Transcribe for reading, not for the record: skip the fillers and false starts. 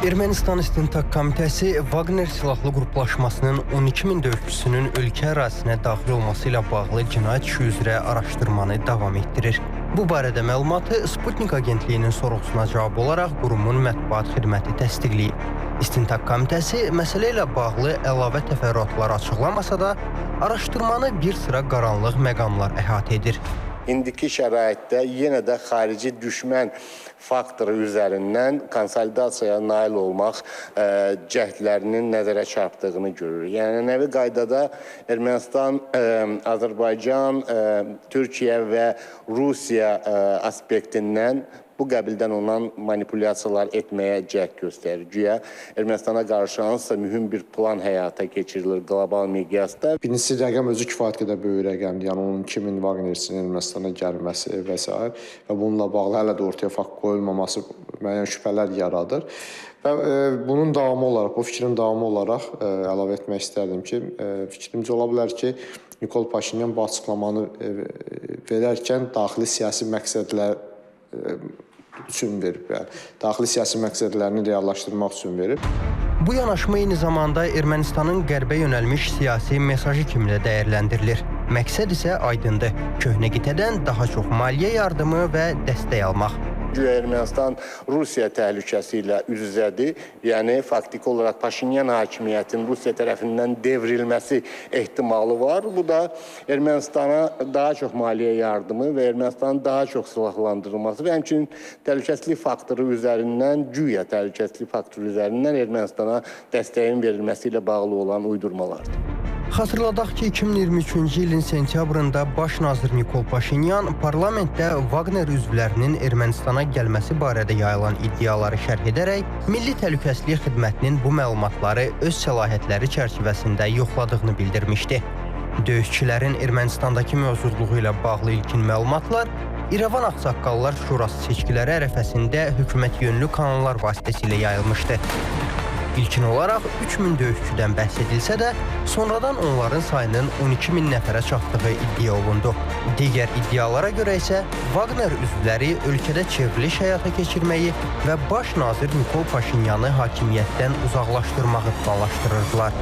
Ermənistan İstintaq Komitəsi Wagner silahlı qruplaşmasının 12 min döyüşçüsünün ölkə ərazisinə daxil olması ilə bağlı cinayət işi üzrə araşdırmanı davam etdirir. Bu barədə məlumatı Sputnik agentliyinin sorğusuna cavab olaraq qurumun mətbuat xidməti təsdiqləyib. İstintaq Komitəsi məsələ ilə bağlı əlavə təfərrüatlar açıqlamasa da, araşdırmanı bir sıra qaranlıq məqamlar əhatə edir. İndiki şəraitdə yenə də xarici düşmən faktoru üzərindən konsolidasiyaya nail olmaq cəhdlərinin nəzərə çarpdığını görürük. Yəni, nəvi qaydada Ermənistan, Azərbaycan, Türkiyə və Rusiya aspektindən bu qəbildən olan manipulyasiyalar etməyə cəhd göstərir. Güya Ermənistana qarşı hansısa mühüm bir plan həyata keçirilir qlobal miqyasda. Birincisi, rəqəm özü kifayət qədər böyük rəqəmdir. Yəni, onun 2000 Wagnerçinin Ermənistana gəlməsi və s. və bununla bağlı hələ də ortaya fakt qoyulmaması müəyyən şübhələr yaradır. Və bunun davamı olaraq, bu fikrin davamı olaraq əlavə etmək istərdim ki, fikrimcə ola bilər ki, Nikol Paşinyan bu açıqlamanı verərkən daxili siyasi məqsədlər üçün verib, daxili siyasi məqsədlərini reallaşdırmaq üçün verib. Bu yanaşma eyni zamanda Ermənistanın qərbə yönəlmiş siyasi mesajı kimi də dəyərləndirilir. Məqsəd isə aydındır: köhnə qitədən daha çox maliyyə yardımı və dəstək almaq. Güya Ermənistan Rusiya təhlükəsi ilə üz-üzədir. Yəni, faktiki olaraq Paşinyan hakimiyyətinin Rusiya tərəfindən devrilməsi ehtimalı var. Bu da Ermənistana daha çox maliyyə yardımı və Ermənistanın daha çox silahlandırılması və həmçinin təhlükəsizlik faktoru üzərindən, güya təhlükəsizlik faktoru üzərindən Ermənistana dəstəyin verilməsi ilə bağlı olan uydurmalardır. Xatırladaq ki, 2023-cü ilin sentyabrında Baş nazir Nikol Paşinyan parlamentdə Wagner üzvlərinin Ermənistana gəlməsi barədə yayılan iddiaları şərh edərək, Milli Təhlükəsizlik Xidmətinin bu məlumatları öz səlahiyyətləri çərçivəsində yoxladığını bildirmişdi. Döyüşçülərin Ermənistandakı mövcudluğu ilə bağlı ilkin məlumatlar İrəvan Ağsaqqallar Şurası seçkiləri ərəfəsində hökumət yönlü kanallar vasitəsilə yayılmışdı. İlkin olaraq 3000 döyüşçüdən bəhs edilsə də, sonradan onların sayının 12 min nəfərə çatdığı iddia olundu. Digər iddialara görə isə Wagner üzvləri ölkədə çevriliş həyata keçirməyi və baş nazir Nikol Paşinyanı hakimiyyətdən uzaqlaşdırmağı planlaşdırırdılar.